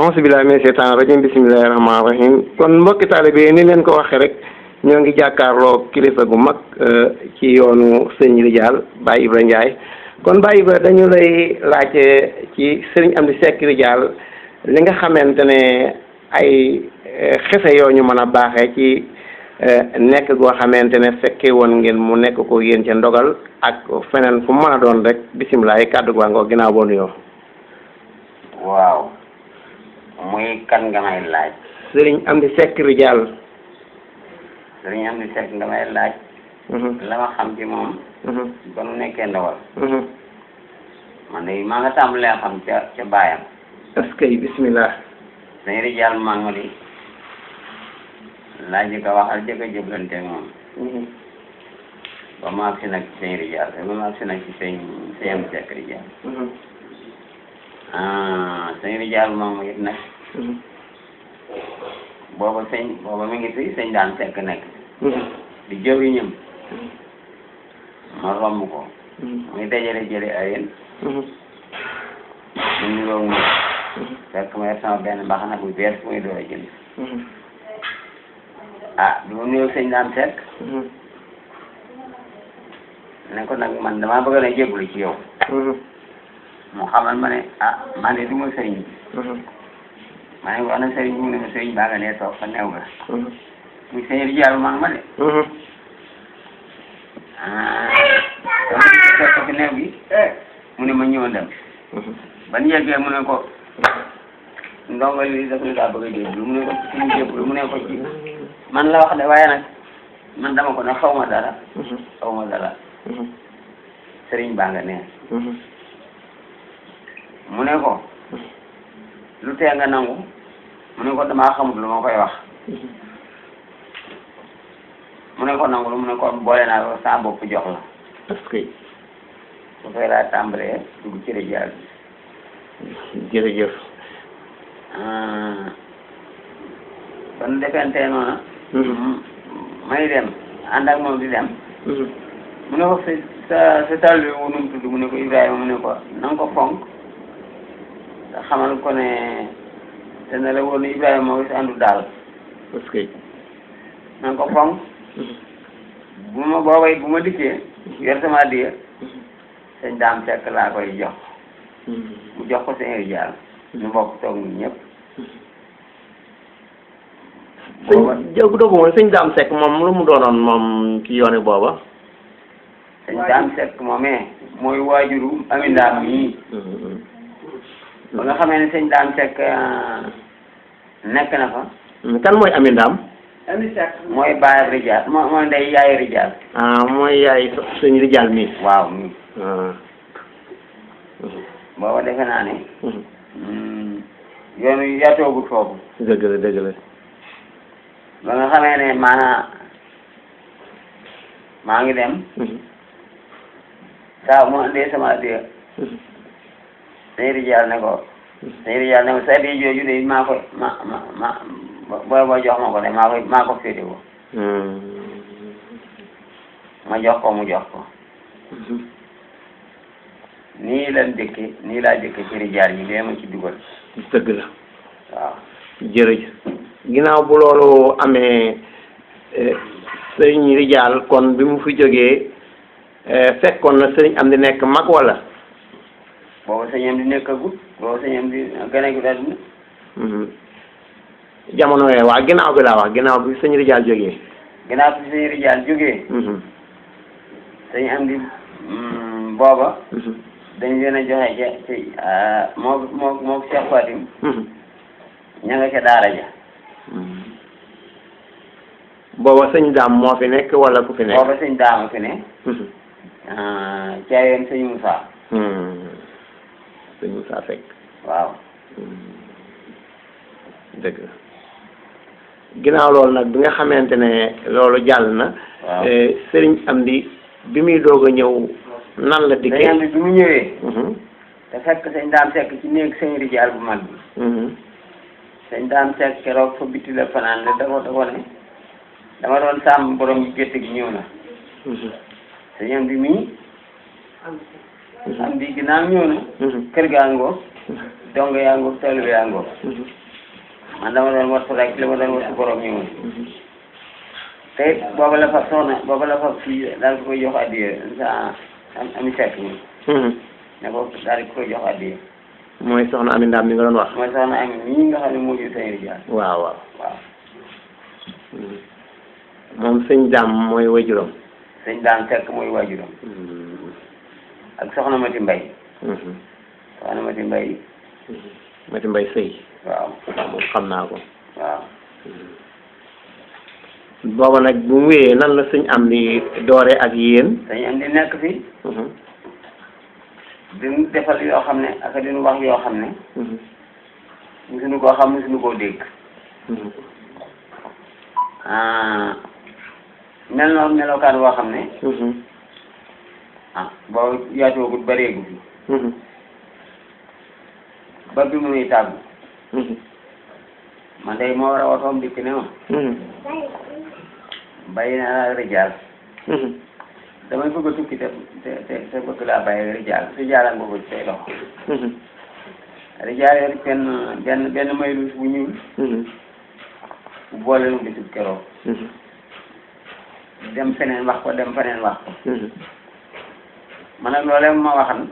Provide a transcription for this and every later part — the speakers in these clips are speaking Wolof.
auzu billaahi mina sheytaani rajiim bismillaahi rahmaani rahiim kon mbokki taalibe yi ni leen ko waxee rek ñoo ngi jàkkaarloo kilifa gu mag ci yoonu sëñ Ridial Baye Ibra Ndiaye kon Baye Ibra dañu lay laaj ci sëriñ Amdy Seck Ridial li nga xamante ne ay xese yoo ñu mën a baaxee ci nekk goo xamante ne fekkee woon ngeen mu nekk ko yéen ca ndogal ak feneen fu mu mën a doon rek bisimilah kàddu gaa ngoo ginnaaw boo nuyoo. waaw muy kan nga may laaj. sëriñ Amdy Seck Ridial. sëriñ Amdy Seck nga may laaj. la ma xam ci moom. ba mu nekkee ndawal. man de maa nga tàmbalee xam ca baayam. est-ce que bisimilah. sëñ Ridial maa ngi di laaj ko waxal jëkk a jëflante moom. ba ma agsi nag ci sëñ Ridial ba ma agsi nag ci sëñ Amdy Seck Ridial. sëñ Ridial moom it nag. booba mi ngi fi sëñ daan Seck nekk. di jëwriñam. ma romb ko. muy dajale jële ayen. mu niroo mu fekk ma yor sama benn mbaxana bu bees muy door a jënd. bi ma nuyoo sëñ daan Seck. ne ko nag man damaa bëgg na jébbalu ci yow. mu xamal ma ne man de du ma sëriñ bi. ma ne ko ana sëriñ bi mu ne ma sëriñ baa nga nee toog fa neew ga. muy sëñ Ridial maa ngi ma de. fekk fi neew gi mu ne ma ñëw dem. ban yeggee mu ne ko ndongo li daf ñu daa bëgg a jébbalu mu ne ko suñu jébbalu mu ne ko ci man la wax de waaye nag man dama ko ne xaw ma dara. xaw ma dara. sëriñ baa nga nee. mu ne ko lu tee nga nangu mu ne ko damaa xamut lu ma koy wax. mu ne ko nangu lu mu ne ko boole naa ko saa bopp jox la. est-ce que. su koy laa tàmbalee dugg ci Ridial bi. jërëjëf. kon defente noona. may dem ànd ak moom di dem. mu ne ko sa taal bi wu nu mu tudd mu ne ko Ibrahima mu ne ko na nga ko fonk. te xamal ko ne te ne la woon Ibrahima moo si àndu daal. est-ce que. na nga ko fonk. bu ma dikkee yor sama diya sëñ Dame Seck laa koy jox. mu jox ko sëñ Ridial. ñu bokk toog ñun ñëpp. sëñ dooguma sëñ Dame Seck moom lu mu doonoon moom ci yooni booba. sëñ Dame Seck moomee mooy waajuru Amindaam mii. ba nga xamee ne sëñ Dame Seck nekk na fa. kan mooy Amindaam. Amdy Seck mooy baay Ridial mooy ndey yaay Ridial. mooy yaay sëñ Ridial mii. waaw mii. booba defe naa ne. yoonu yaatoogut foofu. dëgg la dëgg la. ba nga xamee ne maa ngi dem. saa mu andee sama addiya. sëñ Ridial ne ko. sëñ Ridial ne ko sa addiya jooju de maa koy boo jox ma ko de maa ko féetewoo. ma jox ko mu jox ko. nii laa jëkke ci Ridial yi lee ma ci dugal. dëgg la. waaw. jërëjëf. ginnaaw bu loolu amee sëriñ Ridial kon bi mu fi jógee fekkoon na sëriñ Amdy nekk mag wala. booba sëñ Amdy nekk agut booba sëñ Amdy gën a gudd àdduna. jamono yooyu waa ginnaaw bi laa wax ginnaaw bi sëñ Ridial jógee. ginnaaw bi sëñ Ridial jógee. sëñ Amdy booba. dañ leen a joxe ci moo Cheikh Fatim. ña nga ca daara ja. booba sëñ Daam moo fi nekk wala ku fi nekk. booba sëñ Daam fi ne. caayoon sëñ Moussa. sëñ Moussa Seck. waaw. dëgg la ginnaaw loolu nag bi nga xamante ne loolu jàll na. waaw sëriñ Amdy bi muy doog a ñëw nan la dikkee. sëñ Amdy bi mu ñëwee. te fekk sëñ Dame Seck ci néeg sëñ Ridial bu mag bi. sëñ Dame Seck keroog fa biti la fanaan ne dafa ne dama doon sàmm borom yi gétt gi ñëw na. sëñ Amdy mii. Amdy ginnaaw ñëw na. kër gaa ngoo. dong yaa ngoo taalibe yaa ngoo. man dama doon wattu rek li ma doon wattu borom ñëwul te it booba la fa soxna booba la fa fii daal ko koy jox addiya sa ami fekk mi ne ko daal di koy jox addiya mooy soxna Ami Ndaam mi nga doon wax. mooy soxna ami ñii nga xam ne moo jur sëñ Rijaal waaw waaw. waaw moom sëñ Daam mooy wajuram. sëñ daan fekk mooy waajuram ak soxna Mati Mbay soxna Mati Mbay Mati Mbay sëy. waaw moom xam naa ko. waaw booba nag bu mu wéyee nan la sëñ am di doore ak yéen. dañu am di nekk fii diñu defal yoo xam ne ak diñu wax yoo xam ne musuñu koo xam musuñu koo dégg mel noonu melokaan boo xam ne boo yaatoogut bareegu fi ba bi mu nuy tàggu man day moo war a watoom dikk ne ma bàyyi naa Rijaal damay bëgg a tukki te bëgg laa bàyyi Rijaal Rijaalan boobu ci say loxo Rijaal yor benn maylus bu ñuul bu boole lu bisub keroog dem feneen wax ko dem feneen wax ko man nag loolee ma waxan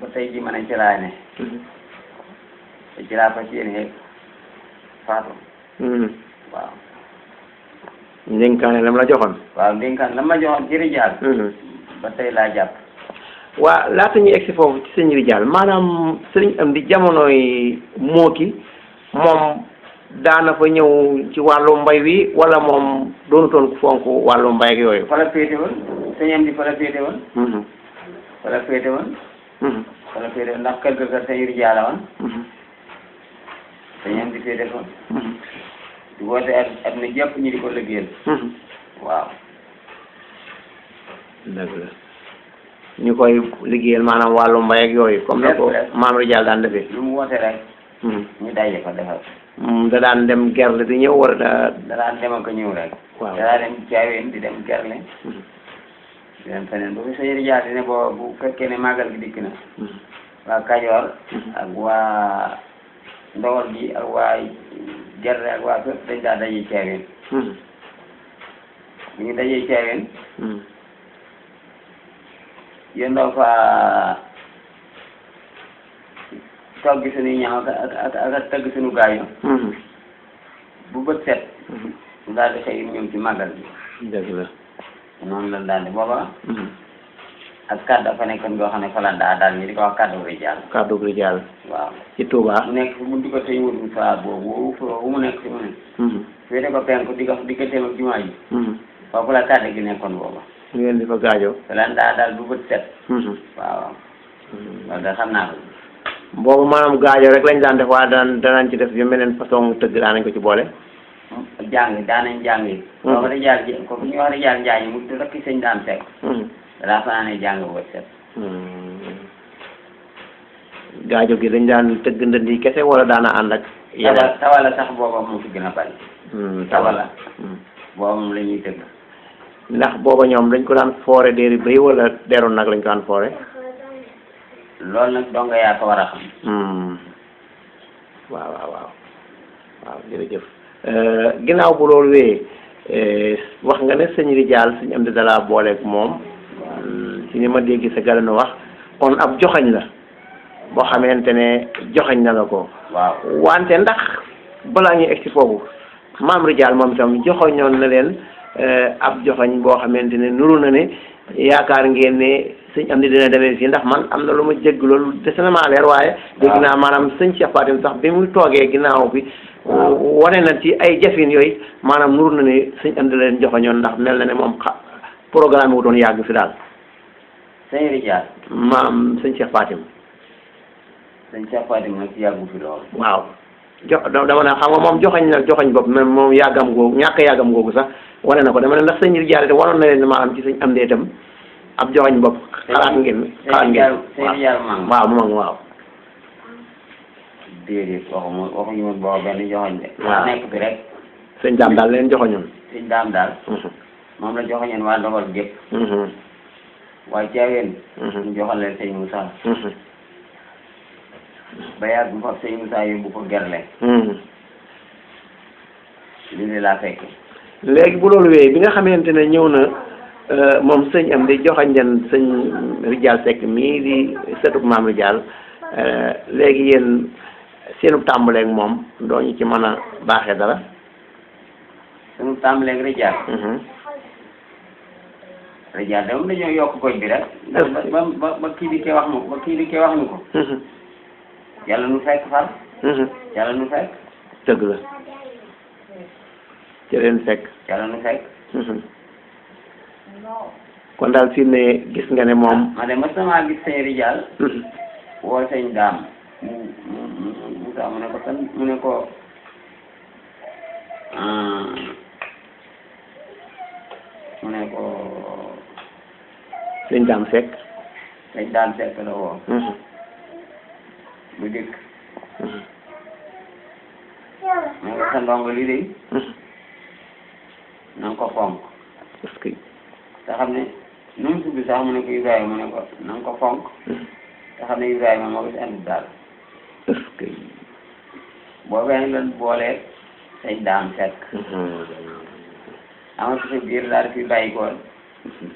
ba tey ji man a ci laa ne te ci laa fas yéene faatu waaw ndénkaane lam la joxoon. waaw ndénkaan lam ma joxoon ci Rijaal ba tey laa jàpp waa laata ñuy egsi foofu ci sëñ Rijaal maanaam sëriñ am di jamonoy mooki moom daana fa ñëw ci wàllu mbay wi wala moom doonutoon fonk wàllu mbay ak yooyu. fa la féete woon sëñ am di fa la féete woon fa la féete woon fa la féete woon ndax kër ga kër sëñ Rijaal la woon sëñ am di féete ko di woote at na jàpp ñi di ko liggéeyal waaw dëgg la ñu koy liggéeyal maanaam wàllu mbay ak yooyu comme na ko maam Rijaal daan defee lu mu woote rek ñu daje ko defal da daan dem gerle di ñëw wala da daan dem ak ñëw rek waaw da daan dem caaween di dem gerle di dem feneen bu fi sëñ Rijaal di ne boo bu fekkee ne màggal gi dikk na waa Kajoor ak waa Ndowal gi ak waa Gerte ak waa fépp dañ daa dajee caaween bu ñu dajee caaween yendoo fa togg suñuy ñax ak tëgg suñu gaaño bu bët set daal di xëy ñëw ci màggal bi dëgg la noonu la daal di booba ak kàddu fa nekkoon goo xam ne fa la daal ñu di ko wax kàddu Rijaal kàddu Rijaal waaw ci Touba mu nekk fi mu di ko tëj wutum fa boobu fu mu nekk fi mu ne féete ko penku digganteem ak jumaa ji foofu la kàddu gi nekkoon booba ngeen di fa gaajo fa la daal bu bët set waaw loolu da xam naa ko boobu maanaam gaajo rek lañ daan def waa danañ ci def yu mel ne façon tëgg daanañ ko ci boole jàng daanañ jàng yi booba Rijaal ji ko ñu wax Rijaal Njaay mu rakki sëñ daan fekk danaa fanaane jàng bu bët set gaajo gi dañ daan tëgg ndënd yi kese wala daana ànd ak yeneen tawala sax booba mu fi gën a bari tawala booba moom la ñuy tëgg ndax booba ñoom dañ ko daan foore déeri bëy wala deeroon nag lañ ko daan foore loolu nag donga yaa ko war a xam waaw waaw waaw waaw jërëjëf ginnaaw bu loolu wéyee wax nga ne sëñ Rijaal sëñ am di dalaa booleeg moom ci ni ma dégg sa galanu wax kon ab joxañ la boo xamante ne joxañ na la ko waaw wante ndax balaa ñuy egg si foofu maam Rijaal moom itam joxañoon na leen ab joxañ boo xamante ne nuru na ne yaakaar ngeen ne sëñ am di dina demee fii ndax man am na lu ma jégg loolu des na maa leer waaye dégg naa maanaam sëñ Cheikh Fatim sax bi muy toogee ginnaaw bi wane na ci ay jafin yooyu maanaam nuru na ne sëñ am di leen joxañoon ndax mel na ne moom programme wu doon yàgg fi daal sëñ Rijaal maam sëñ Cheikh Fatim sëñ Cheikh Fatim nag yàggu fi lool waaw dama ne xam nga moom joxañ bopp même moom yàggam googu ñàkk yàggam googu sax wane na ko dama ne ndax sëñ Rijaal te wanoon na leen maanaam ci sëñ am dee itam ab joxañ bopp xalaat ngeen sëñ Rijaal maam waaw moom waaw déedéet waxuñu woon booba benn joxañ de waaw nekk bi rek sëñ daam daal leen joxañoon sëñ daam daal moom la joxañoon waa Ndowal gépp waaye caaween ñu joxal leen sëñ Moussa ba yàgg mu fab sëñ Moussa yóbbu ko Gerle lii laa fekk. léegi bu loolu wéyee bi nga xamante ne ñëw na moom sëñ am di joxañ leen sëñ Rijaal Seck mii di sëtub maam Rijaal léegi yéen seenu tàmbaleeg moom doo ñu ci mën a baaxee dara. sunu tàmbaleeg Rijaal. Rijaal de moom dañoo yokk goj bi rek. ba kii di kee wax nu ko. yàlla nu fekk far. yàlla nu fekk. dëgg la. ci leen fekk. yàlla nu fekk. kon daal fi ne gis nga ne moom. ma de mos na maa gis sëñ Rijaal. woo sëñ Daam. Moussa mu ne ko tan mu ne ko. mu ne ko. sëñ Daam Seck. sëñ Daam Seck la woo. mu dikk. mu ne ko sa ndongo lii de. na nga ko fonk. est-ce que. te xam ne nu mu tudd sax mu ne ko Ibrahima mu ne ko na nga ko fonk. te xam ne Ibrahima moo ko si andi daal. est-ce que. boobee nag lan boolee sëñ Daam Seck. amatu sa biir daal fi bàyyi ko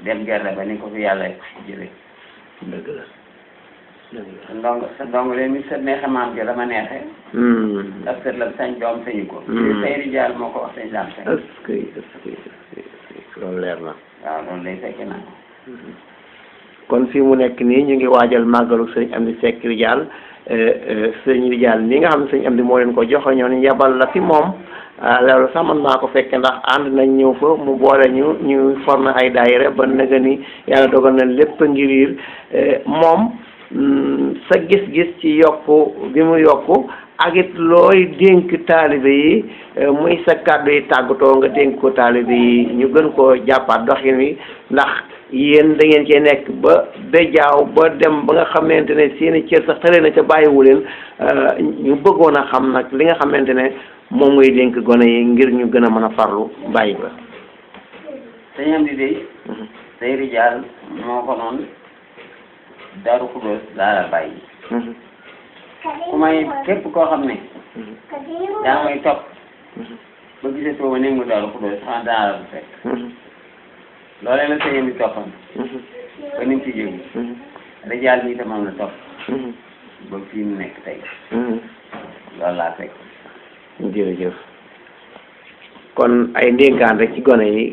dem gerte ba ni ko fi yàlla jëlee. dëgg la. sa ndongo leen mi sët neexe maam ji dama neexe. ab sët la sañ doom sañu ko. sëñ Rijaal moo ko wax sëñ Daam Seck. est-ce que est-ce que loolu leer na. waaw loolu lay fekk naa. kon fii mu nekk nii ñu ngi waajal màggalu sëñ Amdi Seck Rijaal sëñ Rijaal nii nga xam ne sëñ Amdi moo leen ko joxoñoon yabal la fi moom loolu sax man maa ko fekke ndax ànd nañ ñëw fa mu boole ñu formé ay daayira ba nëga ni yàlla dogal na lépp ngir moom sa gis-gis ci yokku bi mu yokku ak it looy dénk taalibe yi muy sa kàddu yi tàggatoo nga dénk ko taalibe yi ñu gën koo jàppaat doxin wi ndax yéen da ngeen cee nekk ba bejaaw ba dem ba nga xamante ne seeni cër sax tële na ca bàyyiwu leen ñu bëggoon a xam nag li nga xamante ne moom ngay dénk gone yi ngir ñu gën a mën a farlu bàyyi ba. sëñ Amdi de sëñ Rijaal moo ko noonu Daaru Xudoos laa la bàyyi. ku may képp koo xam ne yaa may topp ba gisee soo ma néeg mu Daaru Xudoos xanaa danaa la fekk. loolee la sëñ Amdi toppam ba ni mu ci jógee. Rijaal mi itam moom la topp ba fii mu nekk tey. loolu laa fekk. jërëjëf kon ay ndénkaan rek ci gone yi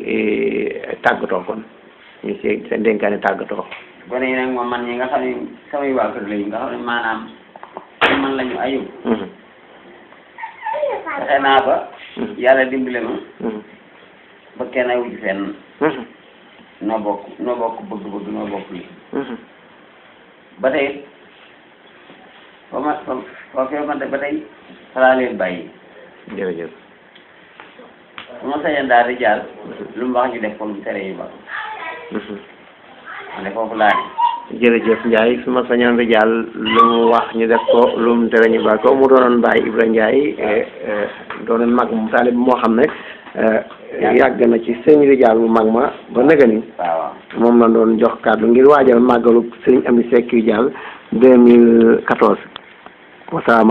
tàggatoo kon ñu si seen ndénkaan yi tàggatoo. gone yi nag moom man ñi nga xam ne samay waa kër lañu nga xam ne maanaam man lañu ayub. fexe naa ba yàlla dimbale ma ba kenn awu ci fenn. noo bokk bëgg-bëgg noo bokk li ba tey ba tey falaa leen bàyyi. jërëjëf. su ma sañoon daal Rijaal lu mu wax ñu def ko lu mu tere yu baax. ma ne foofu laa ne. jërëjëf Ndiaye su ma sañoon Rijaal lu mu wax ñu def ko lu mu tere ñu baax ko mu doonoon Baye Ibra Ndiaye doonoon mag mu taalib moo xam ne yàgg na ci sëñ Rijaal mu mag ma ba nëga ni. waaw moom la doon jox kàddu ngir waajal màggalu sëñ Amdi Seck Rijaal 2014 wasalaamaaleykum.